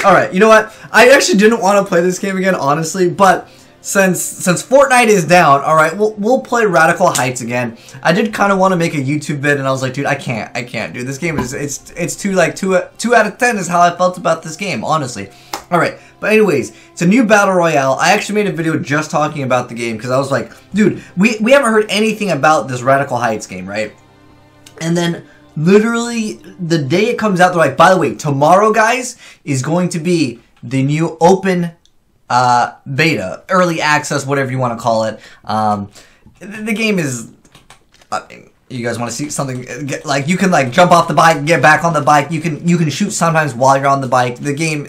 Alright, you know what? I actually didn't want to play this game again, honestly, but since Fortnite is down, alright, we'll play Radical Heights again. I did kind of want to make a YouTube vid, and I was like, dude, I can't, dude. This game is, it's too, like, 2 out of 10 is how I felt about this game, honestly. Alright, but anyways, it's a new Battle Royale. I actually made a video just talking about the game, because I was like, dude, we haven't heard anything about this Radical Heights game, right? And then, literally, the day it comes out, they're like, by the way, tomorrow, guys, is going to be the new open beta, early access, whatever you want to call it. The game is, you guys want to see something, like, you can, like, jump off the bike, get back on the bike, you can shoot sometimes while you're on the bike. The game,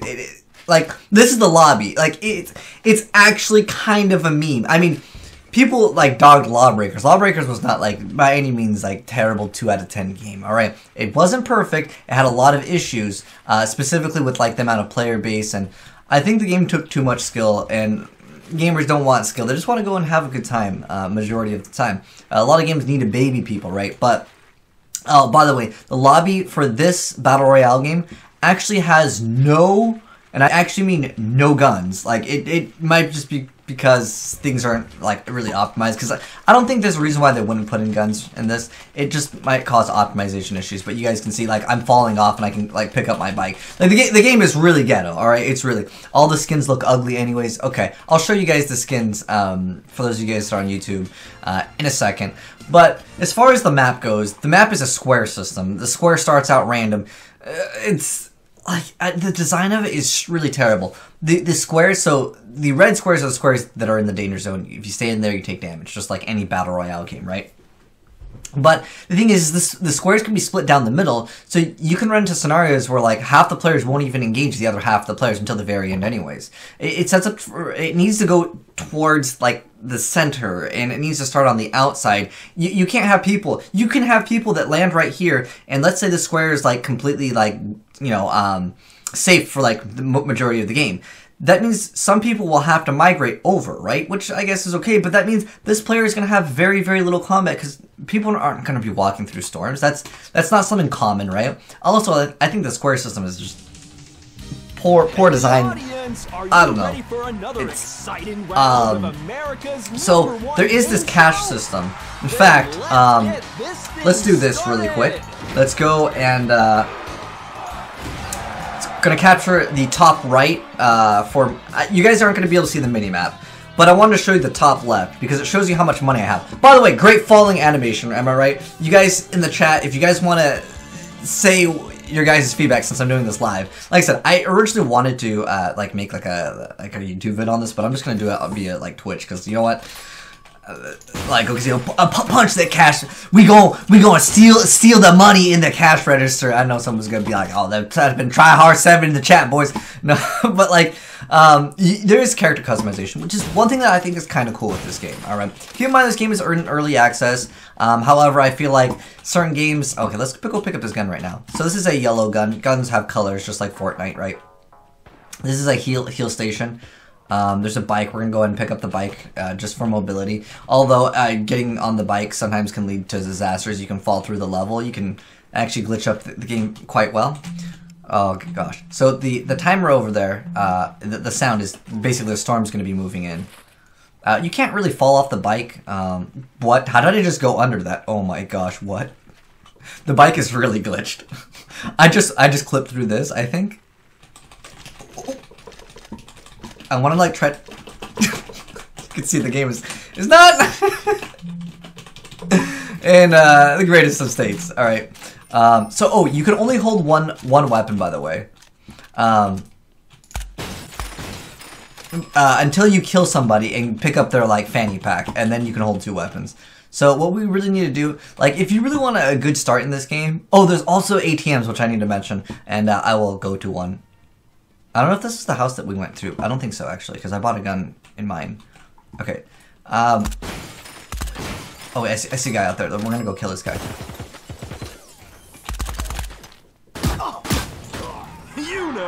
like, this is the lobby, like, it's actually kind of a meme. I mean, people, like, dogged Lawbreakers. Lawbreakers was not, like, by any means, like, terrible 2 out of 10 game, alright? It wasn't perfect, it had a lot of issues, specifically with, like, the amount of player base, and I think the game took too much skill, and gamers don't want skill. They just want to go and have a good time, majority of the time. A lot of games need to baby people, right? But, oh, by the way, the lobby for this Battle Royale game actually has no, and I actually mean no guns. Like, it might just be because things aren't, like, really optimized, because I don't think there's a reason why they wouldn't put in guns in this. It just might cause optimization issues, but you guys can see, like, I'm falling off and I can, like, pick up my bike. Like, the game is really ghetto, alright? It's really, all the skins look ugly anyways. Okay, I'll show you guys the skins, for those of you guys that are on YouTube, in a second. But, as far as the map goes, the map is a square system. The square starts out random. It's, like, the design of it is really terrible. The squares, so the red squares are the squares that are in the danger zone. If you stay in there, you take damage, just like any Battle Royale game, right? But the thing is, the squares can be split down the middle, so you can run into scenarios where, like, half the players won't even engage the other half of the players until the very end anyways. It sets up for, it needs to go towards, like, the center, and it needs to start on the outside. You can't have people, you can have people that land right here, and let's say the square is, like, completely, like, you know, safe for, like, the majority of the game. That means some people will have to migrate over, right? Which I guess is okay, but that means this player is going to have very, very little combat, because people aren't going to be walking through storms. That's not something common, right? Also, I think the square system is just poor design. I don't know. It's, so there is this cash system. In fact, let's do this really quick. Let's go and gonna capture the top right for you guys aren't gonna be able to see the mini-map, but I wanted to show you the top left because it shows you how much money I have. By the way, great falling animation, am I right? You guys in the chat, if you guys want to say your guys' feedback since I'm doing this live. Like I said, I originally wanted to like make like a YouTube vid on this, but I'm just gonna do it via like Twitch, because you know what? Like, okay, so punch that cash. We gonna steal the money in the cash register. I know someone's gonna be like, oh, that's been try hard 7 in the chat, boys. No, but like, there is character customization, which is one thing that I think is kind of cool with this game. All right, keep in mind this game is in early access. However, I feel like certain games. Okay, let's go pick up this gun right now. So this is a yellow gun. Guns have colors, just like Fortnite, right? This is a heal station. There's a bike. We're gonna go ahead and pick up the bike just for mobility. Although getting on the bike sometimes can lead to disasters. You can fall through the level. You can actually glitch up the game quite well. Oh gosh. So the timer over there, the sound is basically the storm's gonna be moving in. You can't really fall off the bike. What? How did I just go under that? Oh my gosh! What? The bike is really glitched. I just clipped through this, I think. I want to like try. You can see the game is not in the greatest of states. All right. So you can only hold one weapon, by the way. Until you kill somebody and pick up their like fanny pack, and then you can hold 2 weapons. So what we really need to do, like if you really want a good start in this game, there's also ATMs, which I need to mention, and I will go to one. I don't know if this is the house that we went through. I don't think so, actually, because I bought a gun in mine. Okay. Oh, I see a guy out there. We're gonna go kill this guy.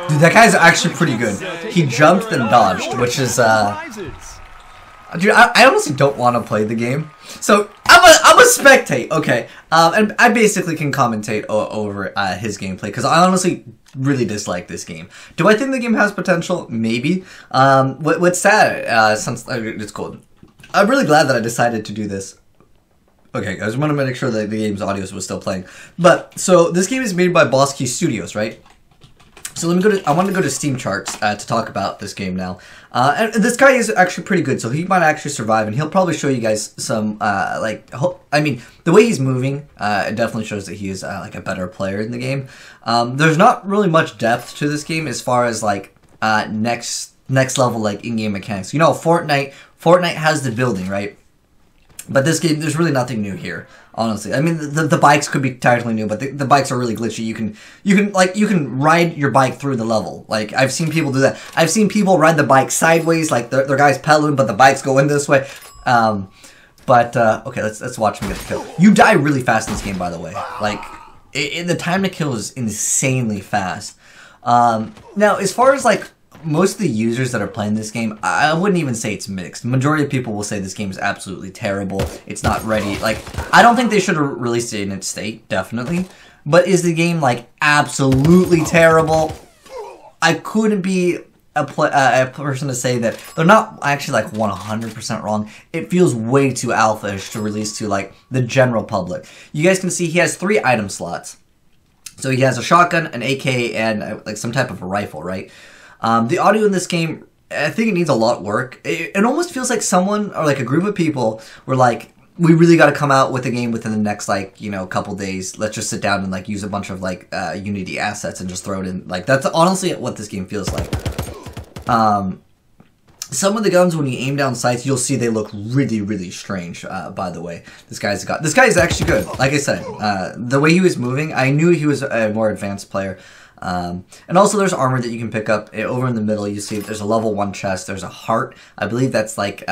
Dude, that guy's actually pretty good. He jumped and dodged, which is, dude, I honestly don't want to play the game. So, I'm I'm a spectate, okay. And I basically can commentate over his gameplay because I honestly really dislike this game. Do I think the game has potential? Maybe. What's sad? Since it's cool. I'm really glad that I decided to do this. Okay, guys, I want to make sure that the game's audio was still playing. But so this game is made by Boss Key Studios, right? So let me go to. I want to go to Steam charts to talk about this game now. And this guy is actually pretty good, so he might actually survive, and he'll probably show you guys some I mean, the way he's moving, it definitely shows that he is like a better player in the game. There's not really much depth to this game as far as like next level like in-game mechanics. You know, Fortnite has the building, right? But this game, there's really nothing new here, honestly. I mean, the bikes could be technically new, but the bikes are really glitchy. You can ride your bike through the level. Like, I've seen people do that. I've seen people ride the bike sideways, like their guys pedaling, but the bikes go in this way. Okay, let's watch him get the kill. You die really fast in this game, by the way. Like, the time to kill is insanely fast. Now, as far as like most of the users that are playing this game, I wouldn't even say it's mixed. The majority of people will say this game is absolutely terrible. It's not ready. Like, I don't think they should have released it in its state, definitely. But is the game, like, absolutely terrible? I couldn't be a person to say that. They're not actually, like, 100% wrong. It feels way too alpha-ish to release to, like, the general public. You guys can see he has 3 item slots. So he has a shotgun, an AK, and, like, some type of a rifle, right? The audio in this game, I think it needs a lot of work. It almost feels like someone, or like a group of people, were like, we really got to come out with a game within the next, like, you know, couple days. Let's just sit down and, like, use a bunch of, like, Unity assets and just throw it in. Like, that's honestly what this game feels like. Some of the guns, when you aim down sights, you'll see they look really, really strange, by the way. This guy is actually good. Like I said, the way he was moving, I knew he was a more advanced player. And also there's armor that you can pick up. Over in the middle, you see there's a level 1 chest. There's a heart. I believe that's like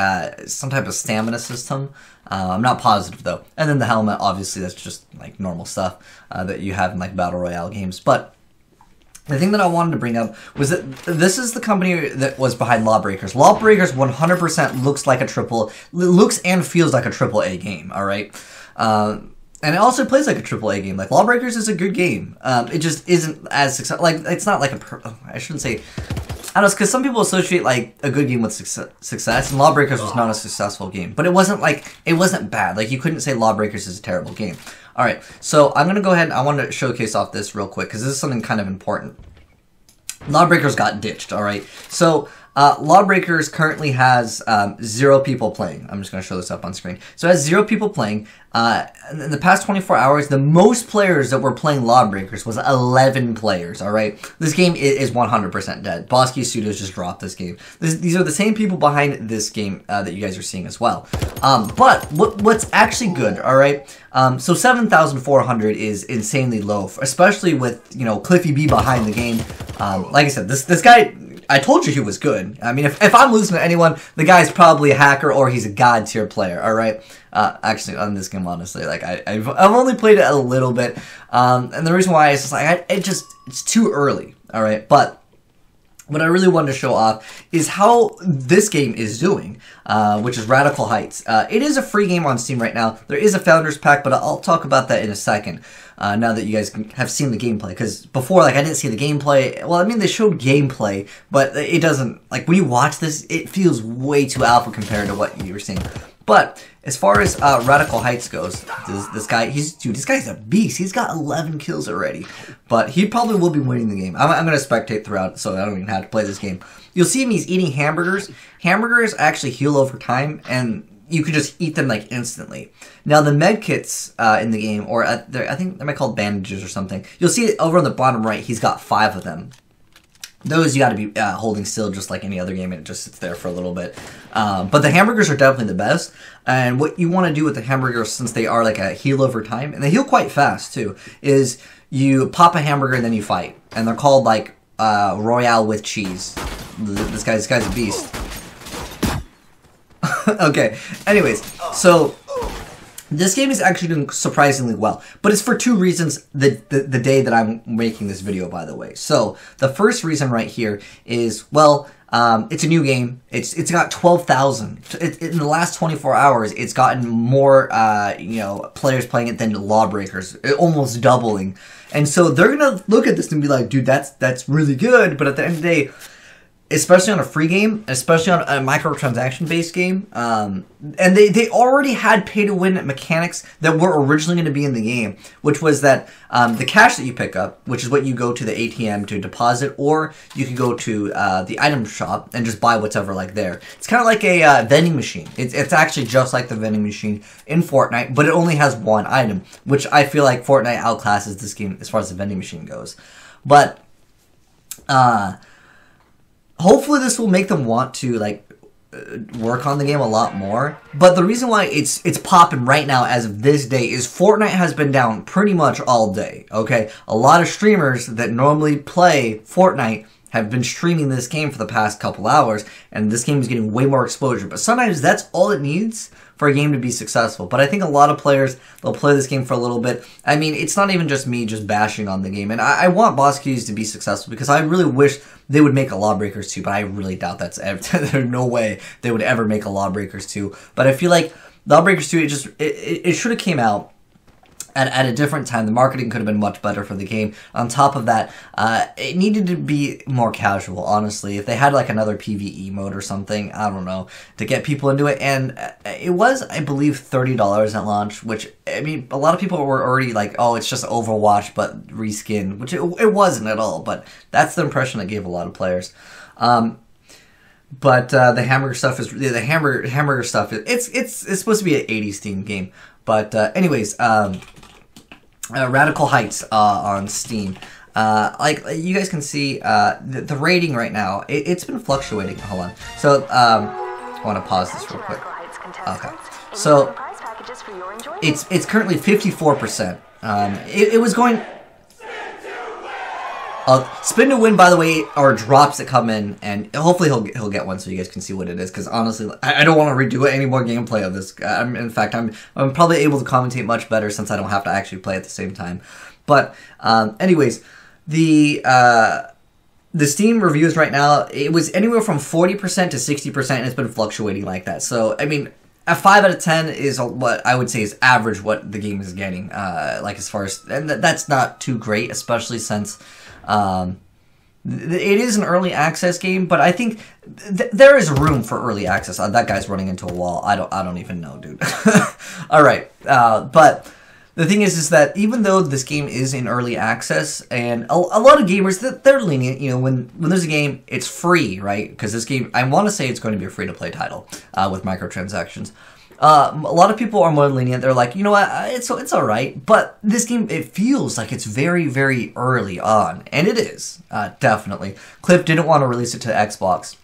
some type of stamina system. I'm not positive though. And then the helmet, obviously, that's just like normal stuff that you have in like Battle Royale games. But the thing that I wanted to bring up was that this is the company that was behind Lawbreakers. Lawbreakers 100% looks and feels like a AAA game, alright? And it also plays like a AAA game. Like, Lawbreakers is a good game. It just isn't as successful. Like, it's not like I shouldn't say... I don't know, because some people associate, like, a good game with success, and Lawbreakers was not a successful game. But it wasn't, like, it wasn't bad. Like, you couldn't say Lawbreakers is a terrible game. Alright, so I'm going to go ahead and I want to showcase off this real quick, because this is something kind of important. Lawbreakers got ditched, alright? So, Lawbreakers currently has 0 people playing. I'm just going to show this up on screen. So it has 0 people playing. In the past 24 hours, the most players that were playing Lawbreakers was 11 players, alright? This game is 100% dead. Boss Key Studios just dropped this game. These are the same people behind this game that you guys are seeing as well. But what's actually good, alright? So 7,400 is insanely low, especially with, you know, Cliffy B behind the game. Like I said, this guy... I told you he was good. I mean, if I'm losing to anyone, the guy's probably a hacker or he's a god tier player, alright? Actually, on this game, honestly, like, I've only played it a little bit, and the reason why is just like, it's too early, alright? But what I really wanted to show off is how this game is doing, which is Radical Heights. It is a free game on Steam right now. There is a Founders Pack, but I'll talk about that in a second. Now that you guys have seen the gameplay, because before, like, I didn't see the gameplay. Well, I mean, they showed gameplay, but it doesn't, like, when you watch this, it feels way too alpha compared to what you were seeing. But as far as Radical Heights goes, this guy's a beast. He's got 11 kills already, but he probably will be winning the game. I'm going to spectate throughout, so I don't even have to play this game. You'll see him, he's eating hamburgers. Hamburgers actually heal over time, and you can just eat them, like, instantly. Now, the med kits in the game, or I think they might be called bandages or something. You'll see it over on the bottom right, he's got 5 of them. Those you gotta be holding still just like any other game, and it just sits there for a little bit. But the hamburgers are definitely the best. And what you want to do with the hamburgers, since they are like a heal over time, and they heal quite fast too, is you pop a hamburger and then you fight. And they're called like Royale with cheese. This guy's a beast. Okay, anyways, so this game is actually doing surprisingly well, but it's for 2 reasons the day that I'm making this video, by the way. So, the first reason right here is, well, It's a new game. It's got 12,000. In the last 24 hours, it's gotten more players playing it than Lawbreakers, almost doubling. And so they're gonna look at this and be like, dude, that's really good. But at the end of the day, especially on a free game, especially on a microtransaction-based game, and they already had pay-to-win mechanics that were originally going to be in the game, which was that the cash that you pick up, which is what you go to the ATM to deposit, or you can go to the item shop and just buy whatever like there. It's kind of like a vending machine. It's actually just like the vending machine in Fortnite, but it only has one item, which I feel like Fortnite outclasses this game as far as the vending machine goes. But hopefully this will make them want to work on the game a lot more. But the reason why it's popping right now as of this day is Fortnite has been down pretty much all day, okay? A lot of streamers that normally play Fortnite have been streaming this game for the past couple hours, and this game is getting way more exposure. But sometimes that's all it needs for a game to be successful. But I think a lot of players, they'll play this game for a little bit. I mean, it's not even just me just bashing on the game. And I want Boss Keys to be successful because I really wish they would make a Lawbreakers 2, but I really doubt that's ever, there's no way they would ever make a Lawbreakers 2. But I feel like Lawbreakers 2, it should have came out at a different time. The marketing could have been much better for the game. On top of that, it needed to be more casual, honestly. If they had like another PvE mode or something, I don't know, to get people into it. And it was, I believe, $30 at launch, which, I mean, a lot of people were already like, oh, it's just Overwatch, but reskinned, which it wasn't at all. But that's the impression it gave a lot of players. But the hamburger stuff is hamburger stuff. It's supposed to be an 80s themed game. But anyways, Radical Heights on Steam. Like you guys can see, the rating right now, it's been fluctuating. Hold on. So I want to pause this real quick. Okay. So it's currently 54%. It was going. Spin to win, by the way, are drops that come in, and hopefully he'll get one so you guys can see what it is. Because honestly, I don't want to redo any more gameplay of this. In fact, I'm probably able to commentate much better since I don't have to actually play at the same time. But anyways, the Steam reviews right now, it was anywhere from 40% to 60%, and it's been fluctuating like that. So I mean, a 5 out of 10 is what I would say is average what the game is getting. Like as far as, and that's not too great, especially since. It is an early access game, but I think there is room for early access. That guy's running into a wall. I don't even know, dude. All right, but the thing is that even though this game is in early access, and a lot of gamers they're lenient, you know, when there's a game, it's free, right? Because this game, I want to say it's going to be a free-to-play title with microtransactions. A lot of people are more lenient. They're like, you know what, it's all right. But this game, it feels like it's very, very early on. And it is, definitely. Cliff didn't want to release it to Xbox.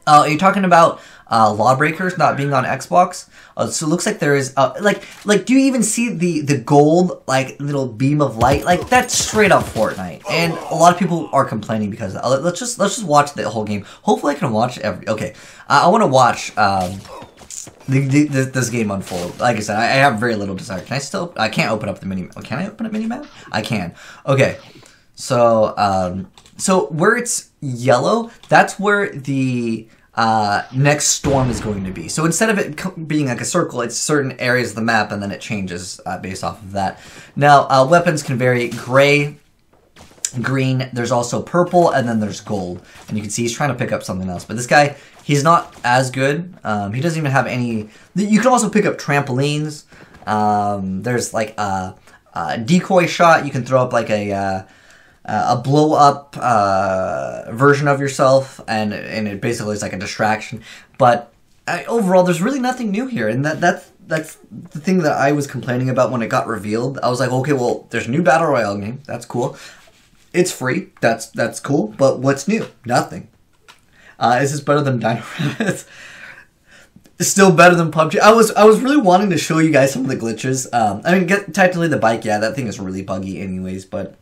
Are you talking about Lawbreakers not being on Xbox? So it looks like there is, like, do you even see the gold, like, little beam of light? Like, that's straight up Fortnite. And a lot of people are complaining because of that. Let's just watch the whole game. Hopefully I can watch okay. I want to watch, this game unfold. Like I said, I have very little desire. I can't open up the mini. Oh, can I open up mini map? I can. Okay. So, so where it's yellow, that's where the next storm is going to be. So instead of it being like a circle, it's certain areas of the map, and then it changes based off of that. Now, weapons can vary: gray, green. There's also purple, and then there's gold. And you can see he's trying to pick up something else. But this guy, he's not as good. He doesn't even have any. You can also pick up trampolines. There's like a decoy shot. You can throw up like a blow up version of yourself, and it basically is like a distraction. But overall, there's really nothing new here, and that's the thing that I was complaining about when it got revealed. I was like, okay, well, there's a new Battle Royale game. That's cool. It's free. That's cool. But what's new? Nothing. Is this better than Dino Rabbits? It's still better than PUBG. I was really wanting to show you guys some of the glitches. I mean, technically the bike, yeah, that thing is really buggy anyways, but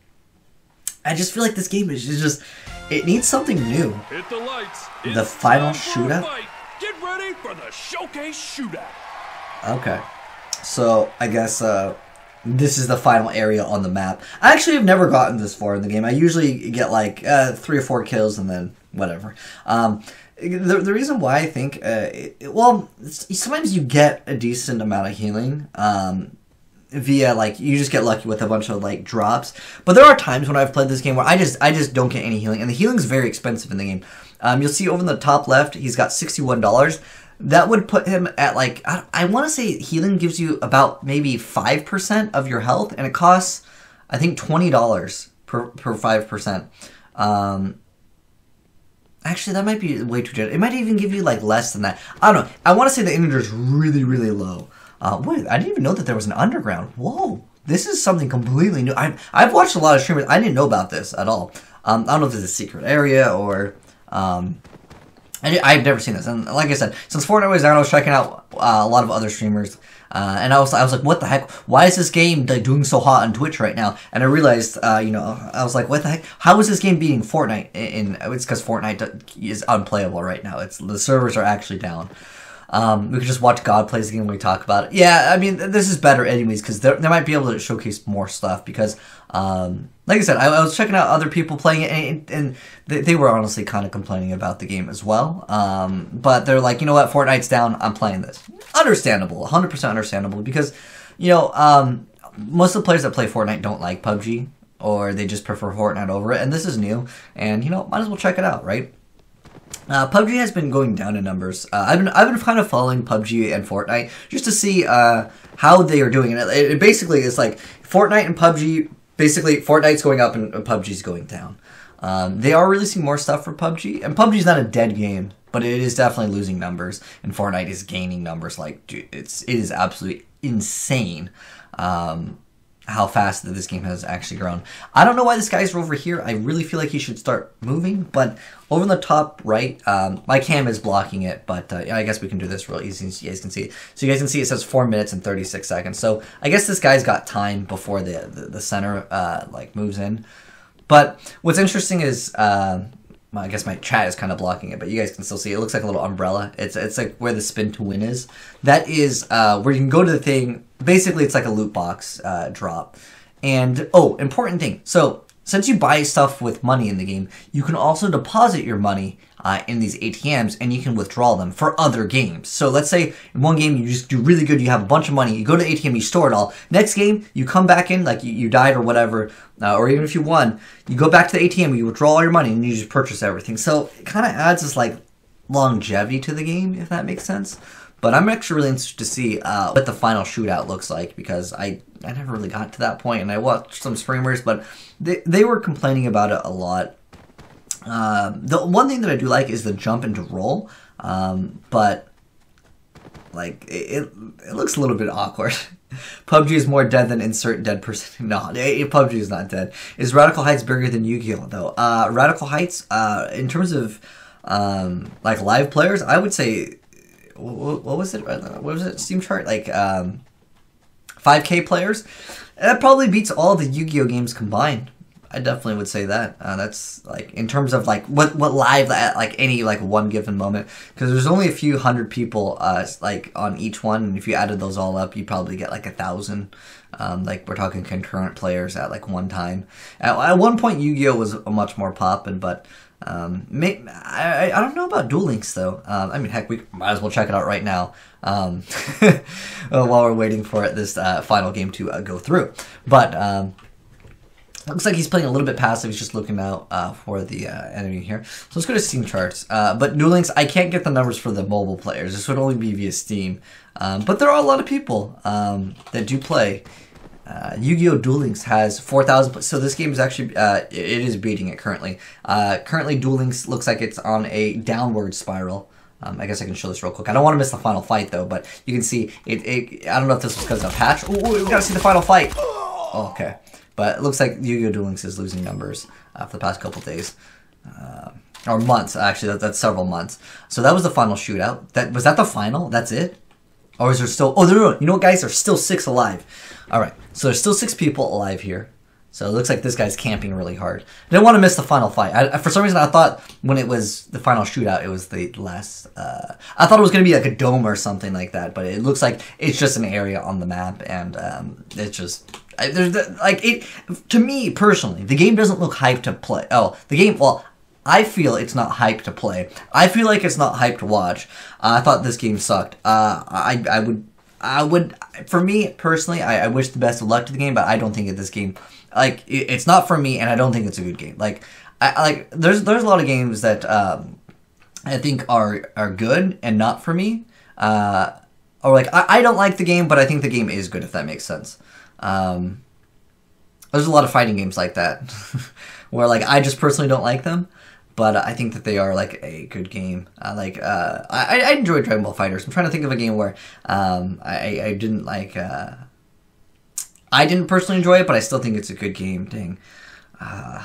I just feel like this game is just, it needs something new. Hit the lights. The final shootout? Get ready for the showcase shootout. Okay. So, I guess, this is the final area on the map. I actually have never gotten this far in the game. I usually get like 3 or 4 kills and then whatever. The reason why I think, well, sometimes you get a decent amount of healing via, like, you just get lucky with a bunch of, like, drops. But there are times when I've played this game where I just don't get any healing. And the healing is very expensive in the game. You'll see over in the top left, he's got $61. That would put him at, like, I want to say healing gives you about maybe 5% of your health. And it costs, I think, $20 per 5%. Actually, that might be way too generous. It might even give you, like, less than that. I don't know. I want to say the integer is really, really low. Wait, I didn't even know that there was an underground. Whoa. This is something completely new. I've watched a lot of streamers. I didn't know about this at all. I don't know if it's a secret area or... I've never seen this. And like I said, since Fortnite was down, I was checking out a lot of other streamers. And I was like, what the heck? Why is this game like, doing so hot on Twitch right now? And I realized, you know, I was like, what the heck? How is this game beating Fortnite? It's because Fortnite is unplayable right now. The servers are actually down. We could just watch God plays the game when we talk about it. Yeah, I mean, this is better anyways, because they might be able to showcase more stuff, because, like I said, I was checking out other people playing it, and they were honestly kind of complaining about the game as well. But they're like, you know what, Fortnite's down, I'm playing this. Understandable, 100% understandable, because, you know, most of the players that play Fortnite don't like PUBG, or they just prefer Fortnite over it, and this is new, and, you know, might as well check it out, right? PUBG has been going down in numbers. I've been kind of following PUBG and Fortnite just to see how they are doing. And it basically is like Fortnite and PUBG. Basically, Fortnite's going up and PUBG's going down. They are releasing more stuff for PUBG, and PUBG's not a dead game, but it is definitely losing numbers. And Fortnite is gaining numbers. Like, dude, it is absolutely insane. How fast that this game has actually grown. I don't know why this guy's over here. I really feel like he should start moving, but over in the top right, my cam is blocking it, but I guess we can do this real easy so you guys can see it. So you guys can see it says 4 minutes and 36 seconds. So I guess this guy's got time before the center like moves in. But what's interesting is, I guess my chat is kind of blocking it, but you guys can still see it. It looks like a little umbrella. It's like where the spin to win is. That is where you can go to the thing. Basically, it's like a loot box drop. And, oh, important thing. So, since you buy stuff with money in the game, you can also deposit your money in these ATMs, and you can withdraw them for other games. So, let's say in one game you just do really good, you have a bunch of money, you go to the ATM, you store it all. Next game, you come back in, like you died or whatever, or even if you won, you go back to the ATM, you withdraw all your money, and you just purchase everything. So, it kind of adds this, like, longevity to the game, if that makes sense. But I'm actually really interested to see what the final shootout looks like, because I never really got to that point, and I watched some streamers, but they were complaining about it a lot. The one thing that I do like is the jump into roll, but like it looks a little bit awkward. PUBG is more dead than insert dead person. No, PUBG is not dead. Is Radical Heights bigger than Yugioh though? Radical Heights, in terms of like live players, I would say. What was it? What was it? Steam chart? Like 5K players. That probably beats all the Yu-Gi-Oh games combined. I definitely would say that. That's like in terms of like what live at like any like one given moment, because there's only a few hundred people like on each one, and if you added those all up, you probably get like 1,000. Like we're talking concurrent players at like one time. At one point, Yu-Gi-Oh was much more poppin', but. I don't know about Duel Links though. I mean, heck, we might as well check it out right now while we're waiting for this final game to go through. But looks like he's playing a little bit passive. He's just looking out for the enemy here. So let's go to Steam charts. But Duel Links, I can't get the numbers for the mobile players. This would only be via Steam. But there are a lot of people that do play. Yu-Gi-Oh! Duel Links has 4,000, so this game is actually, it is beating it currently. Currently, Duel Links looks like it's on a downward spiral. I guess I can show this real quick. I don't want to miss the final fight, though, but you can see, I don't know if this was because of a patch. Ooh, we gotta see the final fight! Oh, okay. But it looks like Yu-Gi-Oh! Duel Links is losing numbers for the past couple days. Or months, actually, that's several months. So that was the final shootout. Was that the final? That's it? Or is there still... Oh, no. You know what, guys? There's still 6 alive. Alright, so there's still 6 people alive here. So it looks like this guy's camping really hard. I didn't want to miss the final fight. For some reason, I thought when it was the final shootout, it was the last... I thought it was going to be like a dome or something like that. But it looks like it's just an area on the map. And it's just... like it to me personally, the game doesn't look hyped to play. Oh, the game. Well, I feel it's not hyped to play. I feel like it's not hyped to watch. I thought this game sucked. I would, for me personally, I wish the best of luck to the game, but I don't think this game, like, it's not for me, and I don't think it's a good game. Like, there's a lot of games that I think are good and not for me. Or like I don't like the game, but I think the game is good, if that makes sense. There's a lot of fighting games like that, where like I just personally don't like them. But I think that they are, like, a good game. I enjoy Dragon Ball FighterZ. I'm trying to think of a game where I didn't, like... I didn't personally enjoy it, but I still think it's a good game. Dang. I'm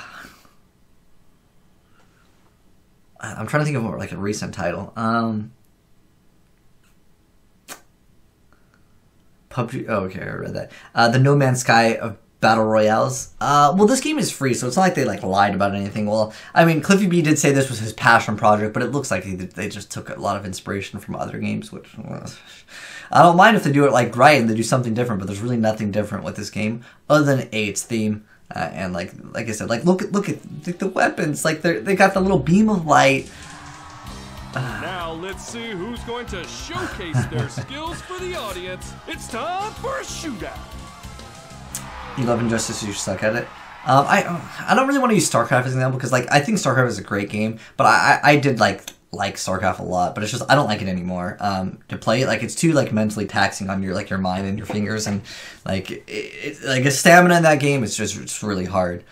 trying to think of, more, like, a recent title. PUBG... Oh, okay, I read that. The No Man's Sky of Battle Royales. Well, this game is free, so it's not like they like lied about anything. Well, I mean, Cliffy B did say this was his passion project, but it looks like they just took a lot of inspiration from other games, which I don't mind if they do it like right and they do something different, but there's really nothing different with this game other than its theme. And like I said, like look at the weapons. Like they got the little beam of light. Now let's see who's going to showcase their skills for the audience. It's time for a shootout. You love Injustice, you suck at it. I don't really want to use StarCraft as an example because like I think StarCraft is a great game, but I did like StarCraft a lot, but it's just I don't like it anymore. To play it, like it's too like mentally taxing on your your mind and your fingers, and like like a stamina in that game is it's really hard.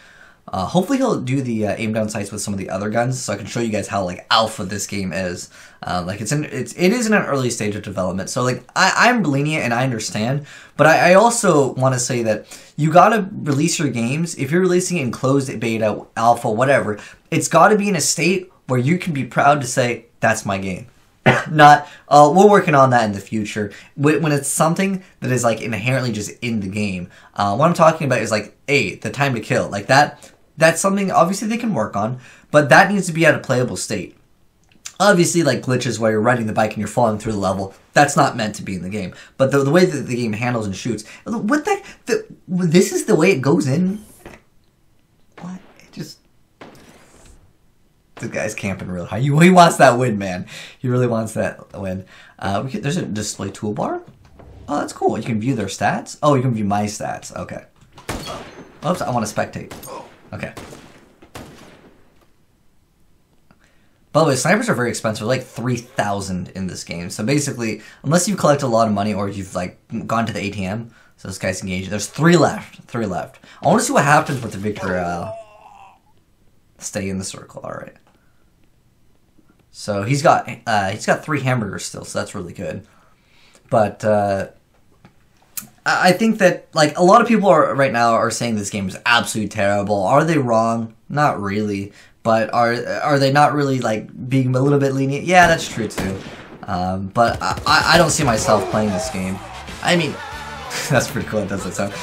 Hopefully he'll do the aim down sights with some of the other guns, so I can show you guys how like alpha this game is. Like it is in an early stage of development, so like I'm lenient and I understand, but I also want to say that you gotta release your games. If you're releasing it in closed beta, alpha, whatever, it's got to be in a state where you can be proud to say that's my game. Not we're working on that in the future. When it's something that is like inherently just in the game. What I'm talking about is like the time to kill, like that. That's something, obviously, they can work on, but that needs to be at a playable state. Obviously, like glitches where you're riding the bike and you're falling through the level, that's not meant to be in the game. But the way that the game handles and shoots, this is the way it goes in? What? It just... This guy's camping real high. He wants that win, man. He really wants that win. There's a display toolbar. Oh, that's cool. You can view their stats. Oh, you can view my stats. Okay. Oops, I want to spectate. Okay. By the way, snipers are very expensive. Like 3,000 in this game. So basically, unless you collect a lot of money or you've like gone to the ATM, so this guy's engaged. There's 3 left. 3 left. I want to see what happens with the victory. Stay in the circle. All right. So he's got 3 hamburgers still, so that's really good. But I think that like a lot of people right now are saying this game is absolutely terrible. Are they wrong? Not really. But are they not really like being a little bit lenient? Yeah, that's true too. But I don't see myself playing this game. I mean, that's pretty cool. It doesn't sound.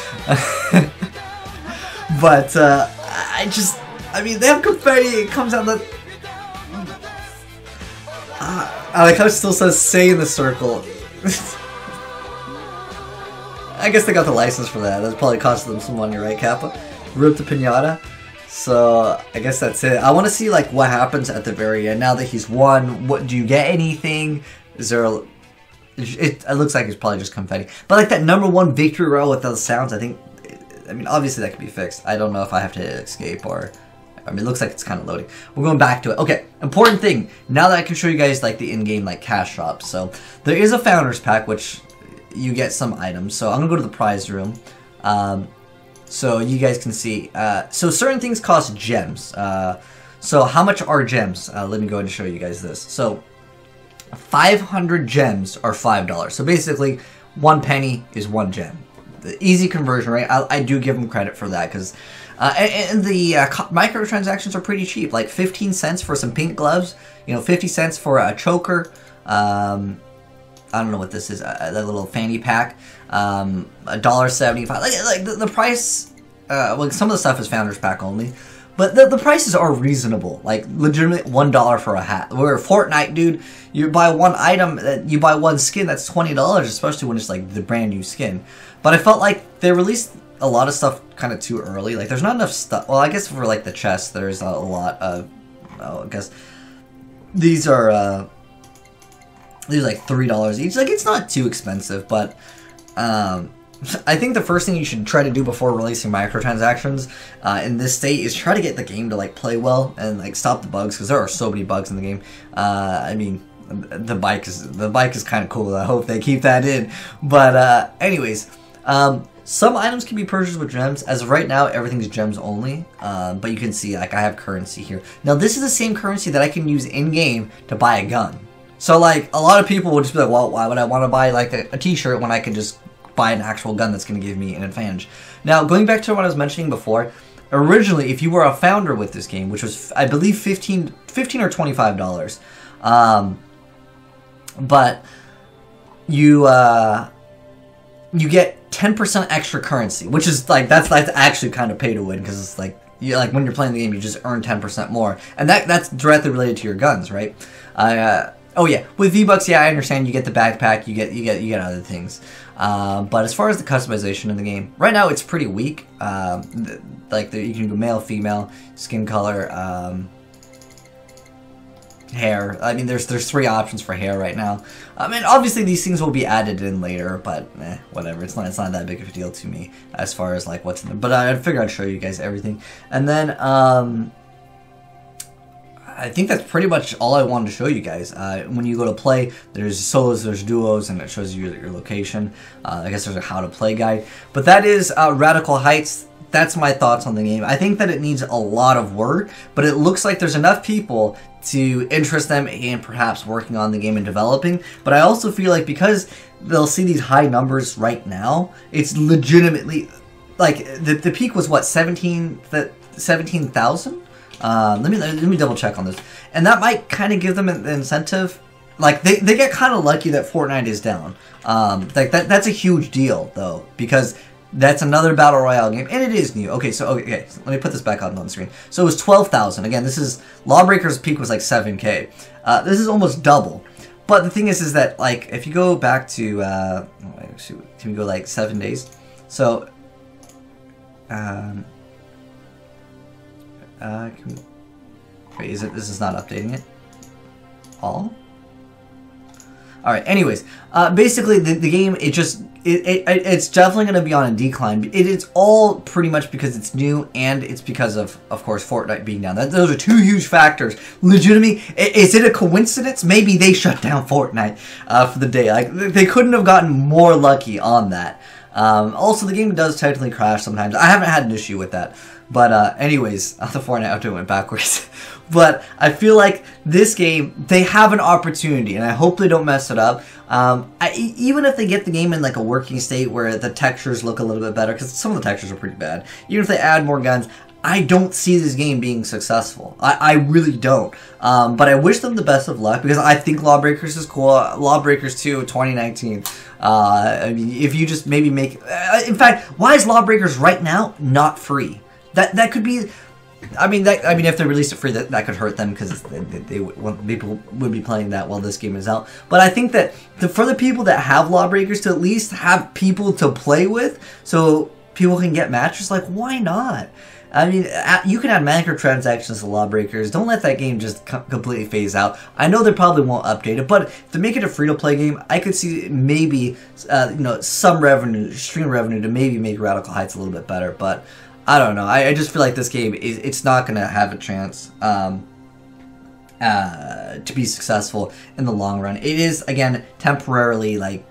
But I mean, they have confetti. It comes out the. I like how it still says "say in the circle." I guess they got the license for that. That probably cost them some money, right, Kappa? Rip the pinata. So I guess that's it. I want to see like what happens at the very end. Now that he's won, what do you get? Anything? Is there? It looks like it's probably just confetti. But like that #1 victory royale with those sounds, I think. I mean, obviously that could be fixed. I don't know if I have to escape or. I mean, it looks like it's kind of loading. We're going back to it. Okay, important thing. Now that I can show you guys like the in-game like cash shop. So there is a founders pack which you get some items. So I'm gonna go to the prize room. So you guys can see. So certain things cost gems. So how much are gems? Let me go ahead and show you guys this. So 500 gems are $5. So basically, 1 penny is 1 gem. The easy conversion, right? I do give them credit for that because. And the microtransactions are pretty cheap, like 15 cents for some pink gloves, 50 cents for a choker, I don't know what this is, that little fanny pack, $1.75, like the price, well, some of the stuff is Founders Pack only, but the prices are reasonable, like legitimate $1 for a hat. Where Fortnite, dude, you buy 1 item, you buy 1 skin, that's $20, especially when it's like the brand new skin. But I felt like they released a lot of stuff kind of too early. Like, there's not enough stuff. Well, I guess for like the chest, there's a lot of. Oh, I guess these are like $3 each. Like, it's not too expensive, but I think the first thing you should try to do before releasing microtransactions in this state is try to get the game to like play well and like stop the bugs, because there are so many bugs in the game. I mean, the bike is kind of cool. I hope they keep that in. But anyways, some items can be purchased with gems. As of right now, everything's gems only. But you can see like I have currency here. Now this is the same currency that I can use in game to buy a gun. So like a lot of people would just be like, well, why would I want to buy like a t-shirt when I can just buy an actual gun that's going to give me an advantage? Now, going back to what I was mentioning before, originally, if you were a founder with this game, which was, I believe, $15 or $25, but you get 10% extra currency, which is like that's actually kind of pay to win, because it's like when you're playing the game, you just earn 10% more, and that's directly related to your guns, right? Oh yeah, with V-Bucks, yeah, I understand. You get the backpack, you get other things. But as far as the customization in the game, right now it's pretty weak. You can go male, female, skin color, hair. I mean, there's 3 options for hair right now. I mean, obviously these things will be added in later, but whatever. It's not that big of a deal to me as far as like what's in there. But I figured I'd show you guys everything, and then I think that's pretty much all I wanted to show you guys. When you go to play, there's solos, there's duos, and it shows you your location. I guess there's a how to play guide. But that is Radical Heights. That's my thoughts on the game. I think that it needs a lot of work, but it looks like there's enough people to interest them in perhaps working on the game and developing. But I also feel like because they'll see these high numbers right now, it's legitimately, like, the peak was what, 17,000? Let me double check on this, and that might kind of give them an incentive. Like they get kind of lucky that Fortnite is down. Like that's a huge deal though, because that's another battle royale game, and it is new. Okay, so let me put this back on the screen. So it was 12,000. Again, this is Lawbreaker's peak was like 7K. This is almost double. But the thing is that like if you go back to can we go like 7 days? So wait, this is not updating it? All? Alright, anyways, basically the game, it's definitely going to be on a decline. It is all pretty much because it's new, and it's because of course, Fortnite being down. Those are 2 huge factors. Legitimately, is it a coincidence? Maybe they shut down Fortnite for the day. Like, they couldn't have gotten more lucky on that. Also, the game does technically crash sometimes. I haven't had an issue with that. But anyways, the Fortnite update went backwards. But I feel like this game, they have an opportunity, and I hope they don't mess it up. Even if they get the game in like a working state where the textures look a little bit better, because some of the textures are pretty bad. Even if they add more guns, I don't see this game being successful. I really don't. But I wish them the best of luck, because I think Lawbreakers is cool. Lawbreakers 2 2019. I mean, if you just maybe make... in fact, why is Lawbreakers right now not free? That could be... I mean, if they released it free, that could hurt them, because people would be playing that while this game is out. But I think that for the people that have Lawbreakers to at least have people to play with, so people can get matches, like, why not? I mean, you can add microtransactions to Lawbreakers. Don't let that game just completely phase out. I know they probably won't update it, but to make it a free-to-play game, I could see maybe, some revenue, stream revenue, to maybe make Radical Heights a little bit better. But I don't know. I just feel like this game, it's not going to have a chance to be successful in the long run. It is, again, temporarily, like,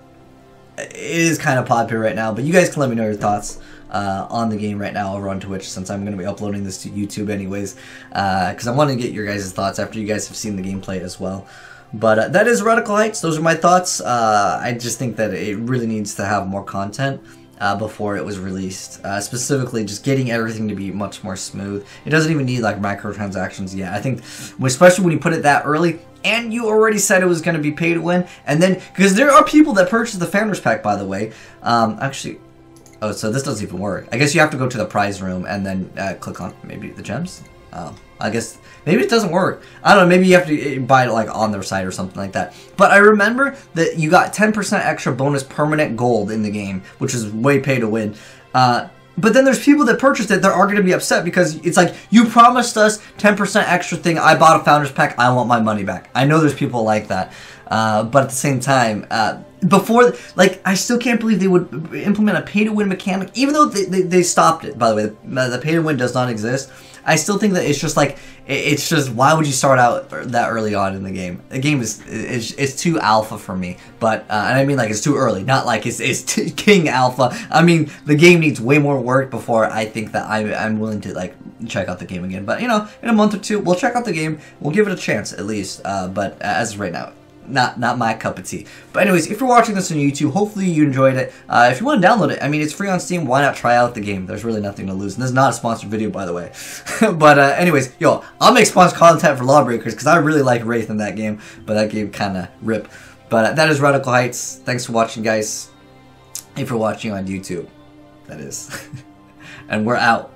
it is kind of popular right now, but you guys can let me know your thoughts on the game right now over on Twitch, since I'm going to be uploading this to YouTube anyways, because I want to get your guys' thoughts after you guys have seen the gameplay as well. But that is Radical Heights. Those are my thoughts. I just think that it really needs to have more content before it was released. Specifically, just getting everything to be much more smooth. It doesn't even need like microtransactions yet. I think, especially when you put it that early, and you already said it was going to be pay to win, and then, because there are people that purchase the Founders Pack, by the way. Actually, oh, so this doesn't even work. I guess you have to go to the prize room and then click on maybe the gems. I guess maybe it doesn't work. I don't know. Maybe you have to buy it like on their site or something like that. But I remember that you got 10% extra bonus permanent gold in the game, which is way pay to win. But then there's people that purchased it that are going to be upset because it's like, you promised us 10% extra thing. I bought a Founders Pack. I want my money back. I know there's people like that. But at the same time, before, like, I still can't believe they would implement a pay-to-win mechanic, even though they stopped it, by the way. The pay-to-win does not exist. I still think that it's just like, it's just, why would you start out that early on in the game? The game is too alpha for me, but, and I mean like it's too early, not like it's king alpha. I mean, the game needs way more work before I think that I'm willing to like check out the game again. But you know, in a month or two, we'll check out the game, we'll give it a chance at least, but as of right now, not my cup of tea. But anyways, if you're watching this on YouTube, hopefully you enjoyed it. If you want to download it, I mean, it's free on Steam. Why not try out the game? There's really nothing to lose. And this is not a sponsored video, by the way. But anyways, yo, I'll make sponsored content for Lawbreakers because I really like Wraith in that game. But that game kind of rip. But that is Radical Heights. Thanks for watching, guys. If you're watching on YouTube, that is. And we're out.